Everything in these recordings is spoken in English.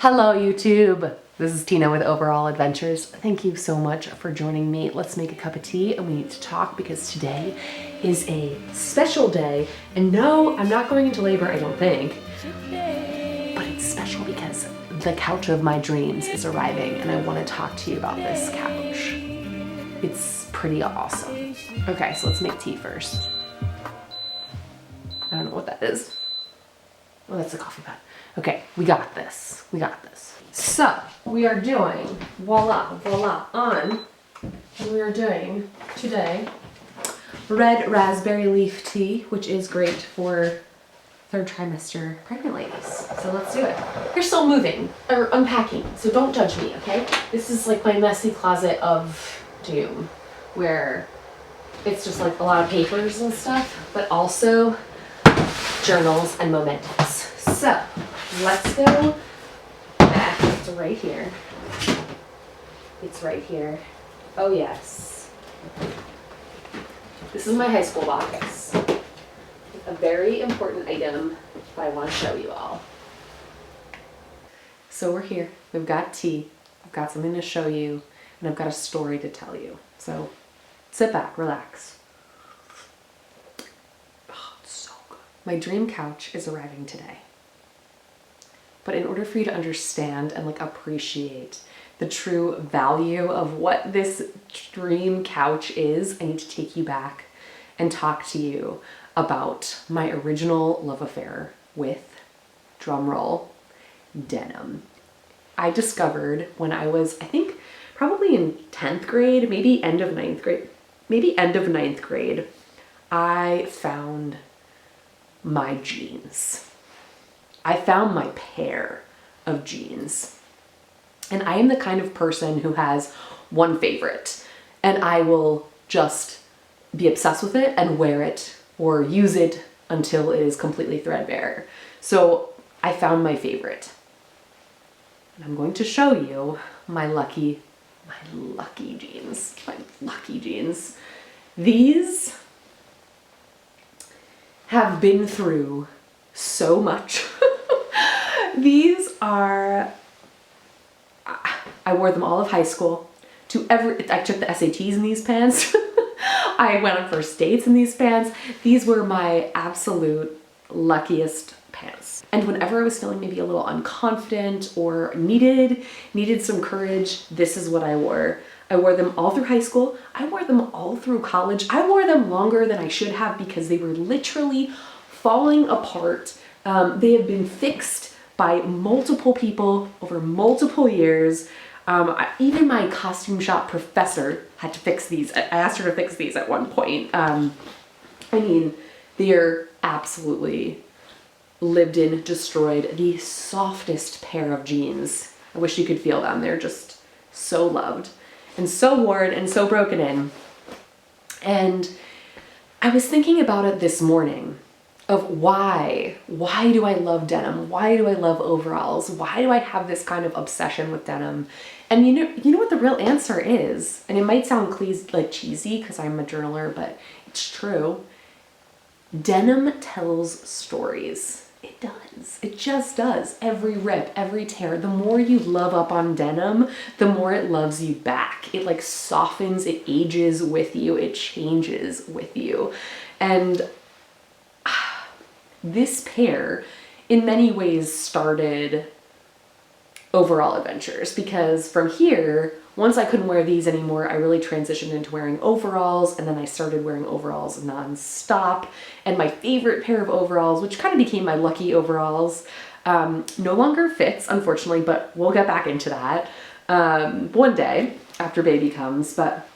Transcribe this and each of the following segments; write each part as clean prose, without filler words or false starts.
Hello YouTube! This is Tina with Overall Adventures. Thank you so much for joining me. Let's make a cup of tea and we need to talk because today is a special day. And no, I'm not going into labor, I don't think. But it's special because the couch of my dreams is arriving and I want to talk to you about this couch. It's pretty awesome. Okay, so let's make tea first. I don't know what that is. Oh, that's a coffee pot. Okay, we got this. We got this. So, we are doing, voila, we are doing today red raspberry leaf tea, which is great for third trimester pregnant ladies. So let's do it. You're still moving, or unpacking, so don't judge me, okay? This is like my messy closet of doom, where it's just like a lot of papers and stuff, but also journals and mementos. So, let's go back. It's right here. It's right here. Oh yes. This is my high school box. A very important item that I want to show you all. So we're here. We've got tea. I've got something to show you, and I've got a story to tell you. So sit back, relax. Oh, it's so good. My dream couch is arriving today. But in order for you to understand and like appreciate the true value of what this dream couch is, I need to take you back and talk to you about my original love affair with, drumroll, denim. I discovered when I was, I think, probably in 10th grade, maybe end of ninth grade, I found my jeans. I found my pair of jeans. And I am the kind of person who has one favorite, and I will just be obsessed with it and wear it or use it until it is completely threadbare. So I found my favorite. And I'm going to show you my lucky jeans. My lucky jeans. These have been through so much. These are, I wore them all of high school I took the SATs in these pants. I went on first dates in these pants. These were my absolute luckiest pants. And whenever I was feeling maybe a little unconfident or needed some courage, this is what I wore. I wore them all through high school. I wore them all through college. I wore them longer than I should have because they were literally falling apart. They have been fixed by multiple people over multiple years. Even my costume shop professor had to fix these. I asked her to fix these at one point. I mean, they're absolutely lived in, destroyed, the softest pair of jeans. I wish you could feel them. They're just so loved and so worn and so broken in. And I was thinking about it this morning. Of why do I love denim? Why do I love overalls? Why do I have this kind of obsession with denim? And you know what the real answer is? And it might sound cheesy because I'm a journaler, but it's true. Denim tells stories. It does. It just does. Every rip, every tear. The more you love up on denim, the more it loves you back. It like softens, it ages with you, it changes with you. And this pair, in many ways, started overall adventures because from here, once I couldn't wear these anymore, I really transitioned into wearing overalls, and then I started wearing overalls nonstop. And my favorite pair of overalls, which kind of became my lucky overalls, no longer fits, unfortunately, but we'll get back into that one day after baby comes. But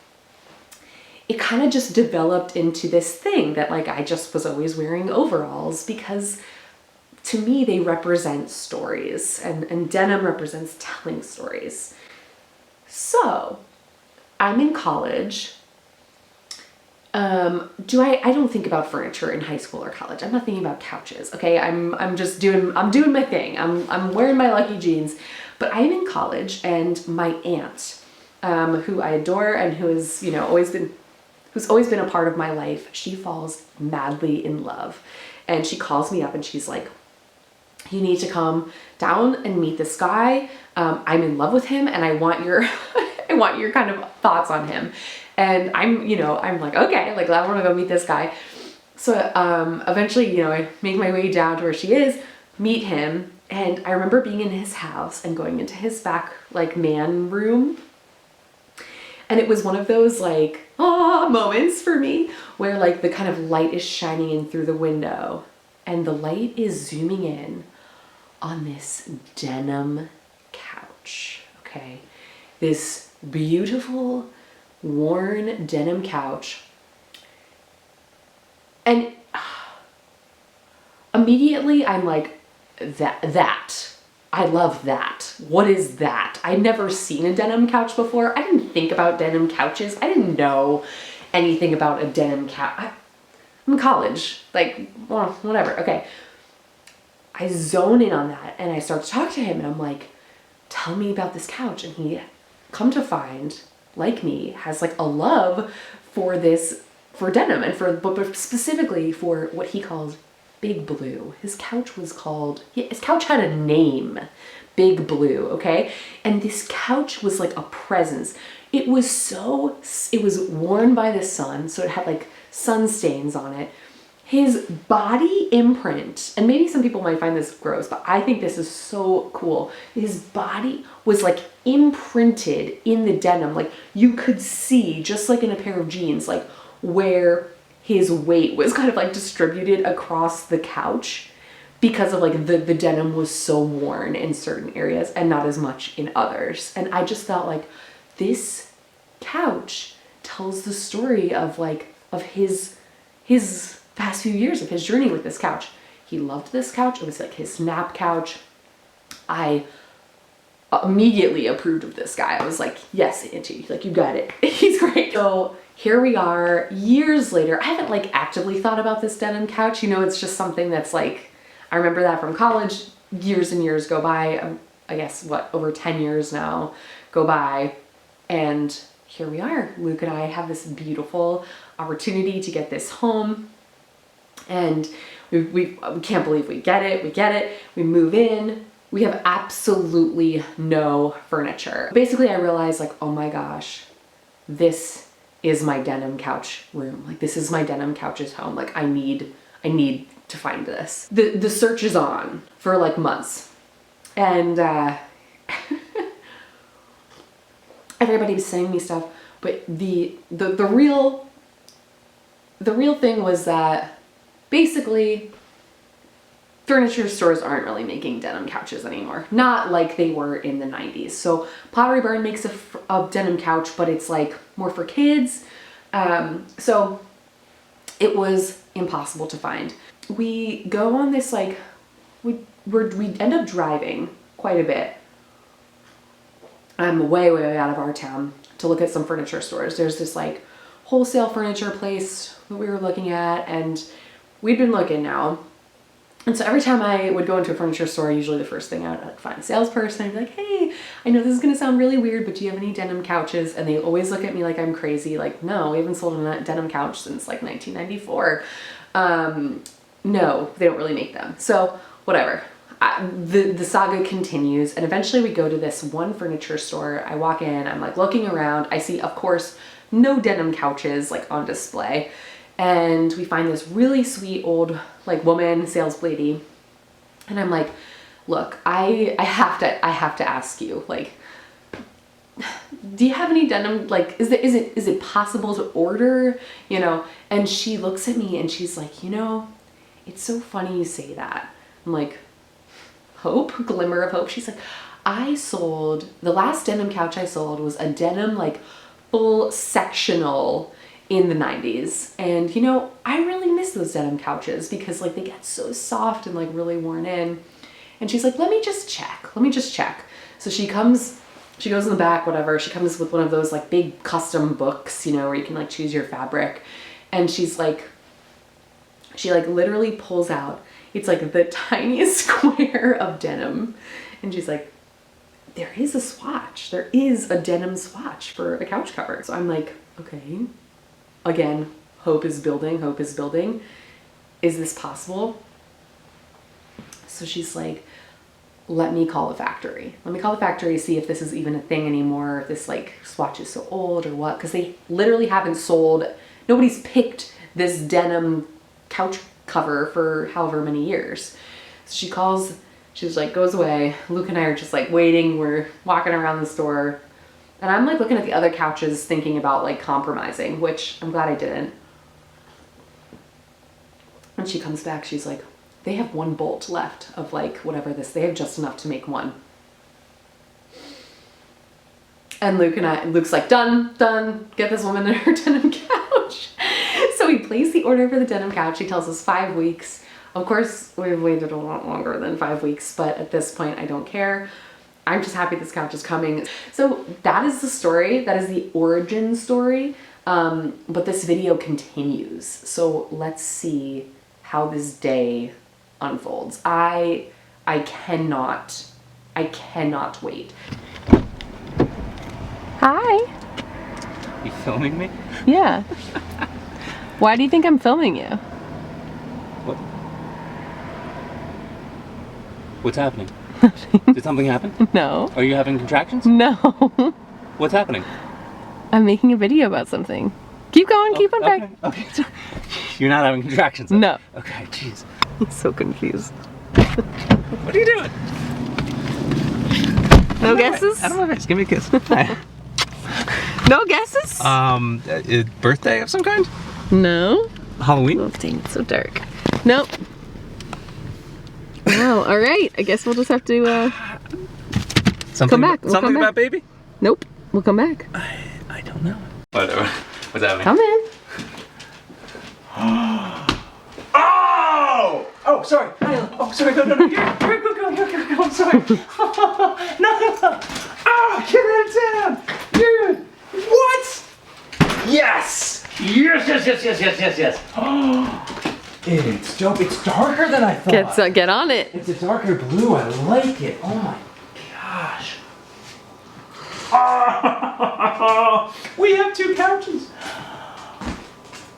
it kind of just developed into this thing that like I just was always wearing overalls because to me they represent stories and denim represents telling stories. So I'm in college. I don't think about furniture in high school or college. I'm not thinking about couches. Okay. I'm doing my thing. I'm wearing my lucky jeans, but I'm in college and my aunt, who I adore and who is, who's always been a part of my life, she falls madly in love. And she calls me up and she's like, you need to come down and meet this guy. I'm in love with him and I want your, I want your kind of thoughts on him. And I'm like, okay, like I want to go meet this guy. So eventually, I make my way down to where she is, meet him. And I remember being in his house and going into his back, like, man room. And it was one of those, like, moments for me where, like, the kind of light is shining in through the window and the light is zooming in on this denim couch, okay? This beautiful, worn denim couch. And immediately I'm like, that. I love that. What is that? I'd never seen a denim couch before. I didn't think about denim couches. I didn't know anything about a denim couch. I'm in college, like, well, whatever. Okay. I zone in on that and I start to talk to him and I'm like, tell me about this couch. And he, come to find, like me, has like a love for denim and but specifically for what he calls Big Blue. His couch had a name, Big Blue, okay? And this couch was like a presence. It was worn by the sun, so it had like sun stains on it. His body imprint, and maybe some people might find this gross, but I think this is so cool. His body was like imprinted in the denim. Like you could see, just like in a pair of jeans, like where his weight was kind of like distributed across the couch because of like the denim was so worn in certain areas and not as much in others. And I just thought like this couch tells the story of his past few years of his journey with this couch. He loved this couch. It was like his nap couch. I immediately approved of this guy. I was like, yes, Auntie, like you got it. He's great. So here we are years later. I haven't like actively thought about this denim couch. It's just something that's like, I remember that from college. Years and years go by. I guess over 10 years now go by. And here we are. Luke and I have this beautiful opportunity to get this home. And we can't believe we get it. We get it. We move in. We have absolutely no furniture. Basically, I realized like, oh my gosh, this is my denim couch room. Like this is my denim couch's home. Like I need to find this. The search is on for like months. And everybody's sending me stuff, but the real thing was that basically furniture stores aren't really making denim couches anymore. Not like they were in the 90s. So Pottery Barn makes a denim couch, but it's like more for kids. So it was impossible to find. We go on this like, we end up driving quite a bit. Way out of our town to look at some furniture stores. There's this like wholesale furniture place that we were looking at and we'd been looking now. And so every time I would go into a furniture store, usually the first thing I'd find a salesperson. I'd be like, hey, I know this is gonna sound really weird, but do you have any denim couches? And they always look at me like I'm crazy. Like, no, we haven't sold a denim couch since like 1994. No, they don't really make them. So whatever. The saga continues and eventually we go to this one furniture store. I walk in, I'm like looking around. I see, of course, no denim couches like on display. And we find this really sweet old like woman sales lady. And I'm like, look, I have to ask you, like, do you have any denim? Like, is it possible to order, And she looks at me and she's like, it's so funny you say that. I'm like, hope, glimmer of hope. She's like, the last denim couch I sold was a denim, like full sectional in the 90s. And I really miss those denim couches because like they get so soft and like really worn in. And she's like, let me just check. So she goes in the back, whatever. She comes with one of those like big custom books, where you can like choose your fabric. And she literally pulls out, it's like the tiniest square of denim. And she's like, there is a swatch. There is a denim swatch for a couch cover. So I'm like, okay. Again, hope is building. Is this possible? So she's like, let me call the factory. Let me call the factory, see if this is even a thing anymore, if this like swatch is so old or what, because they literally haven't sold, nobody's picked this denim couch cover for however many years. So she calls, she's like, goes away. Luke and I are just like waiting. We're walking around the store. And I'm like looking at the other couches thinking about like compromising, which I'm glad I didn't. When she comes back, she's like, they have one bolt left of like whatever this, they have just enough to make one. And Luke's like, done, get this woman in her denim couch. So we place the order for the denim couch. She tells us 5 weeks. Of course, we've waited a lot longer than 5 weeks, but at this point, I don't care. I'm just happy this couch is coming. So that is the story. That is the origin story. But this video continues. So let's see how this day unfolds. I cannot wait. Hi. You filming me? Yeah. Why do you think I'm filming you? What? What's happening? Did something happen? No. Are you having contractions? No. What's happening? I'm making a video about something. Keep going, keep on back. Okay. You're not having contractions? Then? No. Okay, jeez. I'm so confused. What are you doing? No guesses? Out of my face. Give me a kiss. No guesses? Birthday of some kind? No. Halloween? Oh, dang, it's so dark. Nope. Wow, all right. I guess we'll just have to come back. We'll something come about back. baby? Nope. We'll come back. I don't know. Whatever. What's happening? Come in. Oh! Oh, sorry. Oh, sorry. No. You're a good girl. You're a good girl. I'm sorry. No. Oh, get out of town. Dude. What? Yes. Yes. Oh, it's dope. It's darker than I thought. Get on it. It's a darker blue. I like it. Oh my gosh. Oh, we have 2 couches.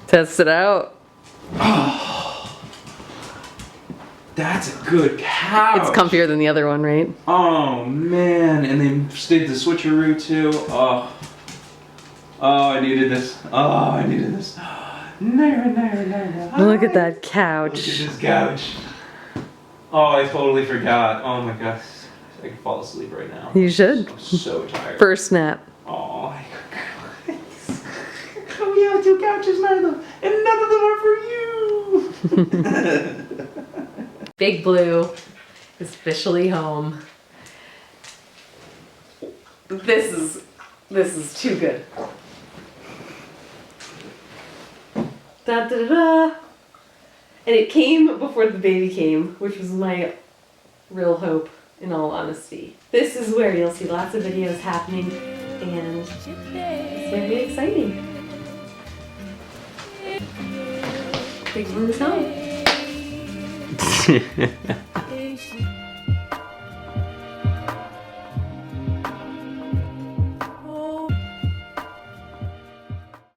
Test it out. Oh, that's a good couch. It's comfier than the other one, right? Oh man, and they did the switcheroo too. Oh, I needed this. No. Look at that couch. Look at this couch. Oh, I totally forgot. Oh my gosh, I could fall asleep right now. You should. I'm so tired. First nap. Oh, we have 2 couches, Milo, and none of them are for you. Big Blue is officially home. This is too good. Da, da, da, da. And it came before the baby came, which was my real hope, in all honesty. This is where you'll see lots of videos happening, and it's going to be exciting. Big Blue's home.